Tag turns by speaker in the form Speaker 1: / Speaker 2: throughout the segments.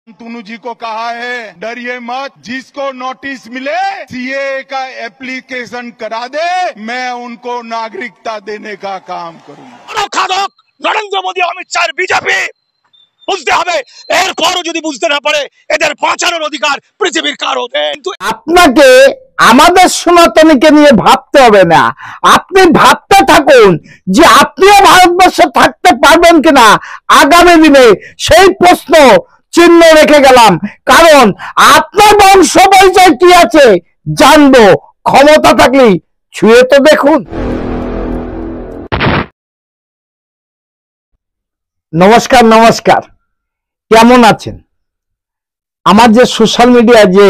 Speaker 1: शांतनु जी को कहा है डरिए मत, जिसको नोटिस मिले सीए का एप्लीकेशन करा दे, मैं उनको नागरिकता देने का काम करूंगा।
Speaker 2: নরেন্দ্র মোদী অমিত শাহ বিজেপি বুঝতে হবে, এরপরও যদি বুঝতে না পারে এদের বাঁচানোর অধিকার পৃথিবীর কারো নেই। কিন্তু
Speaker 3: আপনাকে আমাদের সনাতনীকে নিয়ে ভাবতে হবে না, আপনি ভাবতে থাকুন যে আপনিও ভারতবর্ষে থাকতে পারবেন কিনা আগামী দিনে, সেই প্রশ্ন চিহ্ন রেখে গেলাম। কারণ আপনার বংশ পরিচয় কি আছে জানবো, ক্ষমতা থাকলেই ছুঁয়ে তো দেখুন। নমস্কার নমস্কার, কেমন আছেন? আমার যে সোশ্যাল মিডিয়া যে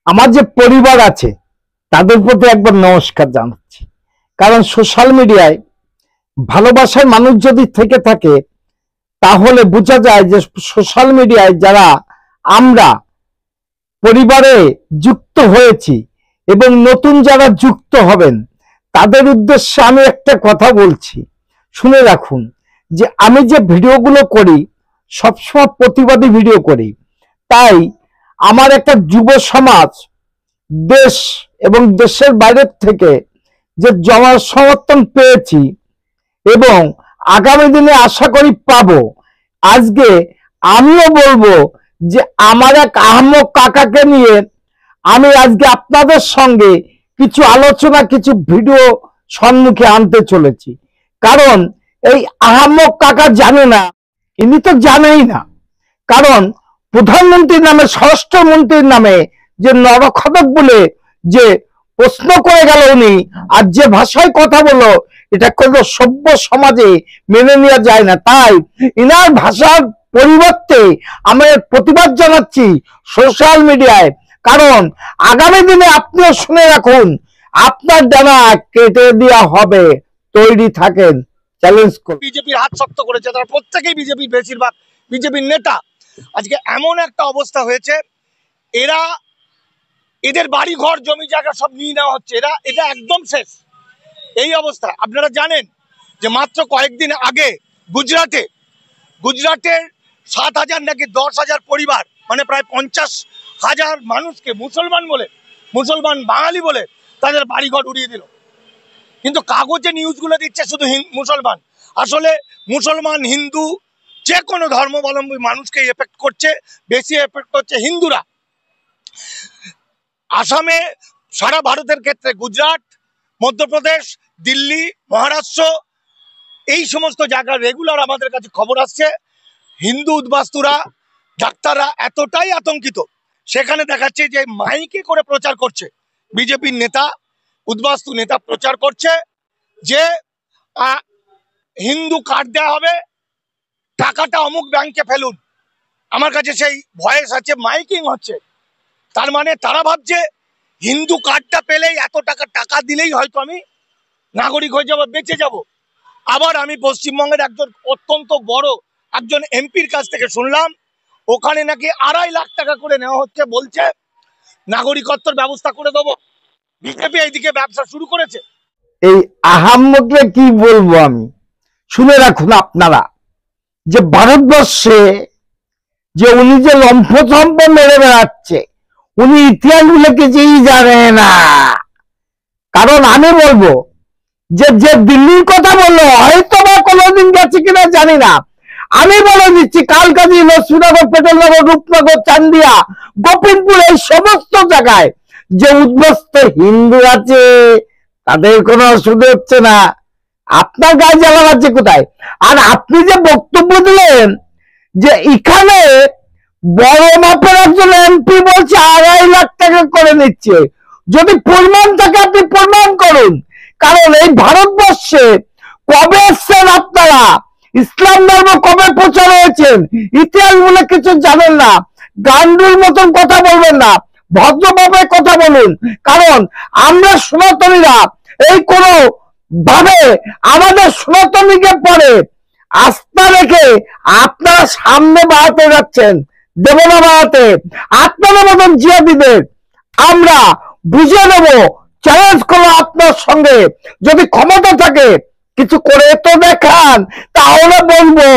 Speaker 3: আমার যে পরিবার আছে তাদের প্রতি একবার নমস্কার জানাচ্ছি। কারণ সোশ্যাল মিডিয়ায় ভালোবাসার মানুষ যদি থেকে থাকে তাহলে বোঝা যায় যে সোশ্যাল মিডিয়ায় যারা আমরা পরিবারে যুক্ত হয়েছি এবং নতুন যারা যুক্ত হবেন তাদের উদ্দেশ্যে আমি একটা কথা বলছি, শুনে রাখুন। যে আমি যে ভিডিওগুলো করি সবসময় প্রতিবাদী ভিডিও করি, তাই আমার একটা যুব সমাজ দেশ এবং দেশের বাইরের থেকে যে জনসমর্থন পেয়েছি এবং আগামী দিনে আশা করি পাবো, আজকে আমিও বলবো যে আমার এক আহমক কাকাকে নিয়ে আমি আজকে আপনাদের সঙ্গে কিছু আলোচনা, কিছু ভিডিও সম্মুখে আনতে চলেছি। কারণ এই আহমক কাকা জানে না, ইনি তো জানেই না। কারণ প্রধানমন্ত্রীর নামে, স্বরাষ্ট্রমন্ত্রীর নামে যে নরখদক বলে যে প্রশ্ন করে গেল উনি, আর যে ভাষায় কথা বললো, এটা কোনো সভ্য সমাজে মেনে নেওয়া যায় না। তাই ইনার ভাষার পরিবর্তে আমরা প্রতিবাদ জানাচ্ছি সোশ্যাল মিডিয়ায়। কারণ আগামী দিনে আপনিও শুনে রাখুন, আপনার ডানা কেটে দেওয়া হবে, তৈরি থাকেন। চ্যালেঞ্জ করুন।
Speaker 2: বিজেপির হাত শক্ত করেছে তারা প্রত্যেকেই, বিজেপির বেশিরভাগ বিজেপির নেতা। আজকে এমন একটা অবস্থা হয়েছে, এদের বাড়ি ঘর জমি জায়গা সব নিয়ে নেওয়া হচ্ছে, এটা একদম শেষ এই অবস্থা। আপনারা জানেন যে মাত্র কয়েকদিন আগে গুজরাটের 7,000 নাকি 10,000 পরিবার, মানে প্রায় 50,000 মানুষকে মুসলমান বাঙালি বলে তাদের বাড়িঘর উড়িয়ে দিল। কিন্তু কাগজে নিউজগুলো দিচ্ছে শুধু মুসলমান, আসলে মুসলমান হিন্দু যে কোনো ধর্মাবলম্বী মানুষকে এফেক্ট করছে, বেশি এফেক্ট হচ্ছে হিন্দুরা। আসামে, সারা ভারতের ক্ষেত্রে গুজরাট, মধ্যপ্রদেশ, দিল্লি, মহারাষ্ট্র, এই সমস্ত জায়গার রেগুলার আমাদের কাছে খবর আসছে, হিন্দু উদ্বাস্তুরা, ডাক্তাররা এতটাই আতঙ্কিত, সেখানে দেখাচ্ছে যে মাইকে করে প্রচার করছে বিজেপির নেতা, উদ্বাস্তু নেতা প্রচার করছে যে হিন্দু কার্ড দেওয়া হবে, টাকাটা অমুক ব্যাংকে ফেলুন। আমার কাছে সেই ভয়েস আছে, মাইকিং হচ্ছে। তার মানে তারা ভাবছে হিন্দু কার্ডটা পেলেই, এত টাকা দিলেই হয়তো আমি নাগরিক হয়ে যাব, বেঁচে যাব। আবার আমি পশ্চিমবঙ্গের একজন অত্যন্ত বড় একজন এমপির কাছ থেকে শুনলাম, ওখানে নাকি 2.5 লাখ টাকা করে নেওয়া হচ্ছে, বলছে নাগরিকত্বের ব্যবস্থা করে দেবো। বিজেপি এইদিকে ব্যবসা শুরু করেছে।
Speaker 3: এই আহাম্মদকে কি বলবো আমি, শুনে রাখুন আপনারা যে ভারতবর্ষে যে উনি যে লম্ফচম্প মেরে বেড়াচ্ছে, উনি ইতিহাসগুলো কিছুই জানে না। কারণ আমি বলবো যে দিল্লির কথা বললো হয়তো বা কোনোদিন গেছে কিনা জানি না, আমি বলে দিচ্ছি কালকাজি, লক্ষ্মীনগর, পেটেলনগর, রূপনগর, চান্দিয়া, গোপিনপুর, এই সমস্ত জায়গায় যে উদ্বস্ত হিন্দু আছে তাদের কোনো অসুবিধা হচ্ছে না। আপনার গায়ে জ্বালা আছে কোথায়? আর আপনি যে বক্তব্য দিলেন যে এখানে বড় মাপের একজন এমপি বলছে 2.5 লাখ টাকা করে নিচ্ছে, যদি প্রমাণ থাকে আপনি প্রমাণ করুন। কারণ এই ভারতবর্ষে কবে এসছেন আপনারা, ইসলাম ধর্ম কবে প্রচার হয়েছেন, ইতিহাস বলে কিছু জানেন না। গান্ডুর মতন কথা বলবেন না, ভদ্রভাবে কথা বলুন। কারণ আমরা সনাতনীরা এই কোনো ভাবে আমাদের সনাতনীকে পরে আস্থা রেখে আপনারা সামনে বাড়াতে যাচ্ছেন, দেব না বাড়াতে। আপনাদের মতন জিয়াদিদের আমরা বুঝিয়ে নেব, চ্যালেঞ্জ করবো আপনার সঙ্গে। যদি ক্ষমতা থাকে কিছু করে তো দেখান, তাহলে বলবো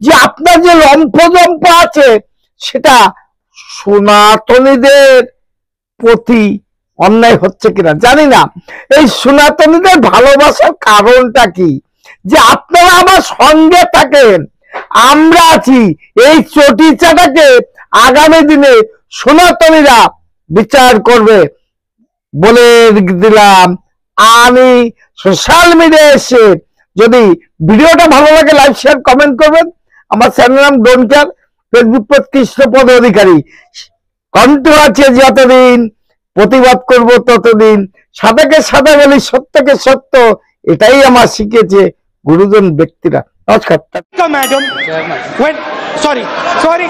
Speaker 3: যে আপনার যে লম্ফজম্প আছে সেটা সনাতনীদের প্রতি অন্যায় হচ্ছে কিনা জানি না। এই সনাতনীদের ভালোবাসার কারণটা কি, যে আপনারা আমার সঙ্গে থাকেন, আমরা আছি। এই চটিচাটাকে আগামী দিনে সনাতনীরা বিচার করবে বলে দিলাম। আমি সোশ্যাল মিডিয়ায় এসে যদি ভিডিওটা ভালো লাগে লাইক শেয়ার কমেন্ট করবেন। আমার চ্যানেল নাম don't care, Facebook page Krishnapada Adhikari. কণ্ঠ আছে যতদিন, প্রতিবাদ করব ততদিন। সাদাকে সাদা বলি, সত্যকে সত্য, এটাই আমার শিখেছে গুরুজন ব্যক্তিরা। নমস্কার।
Speaker 2: Madam sorry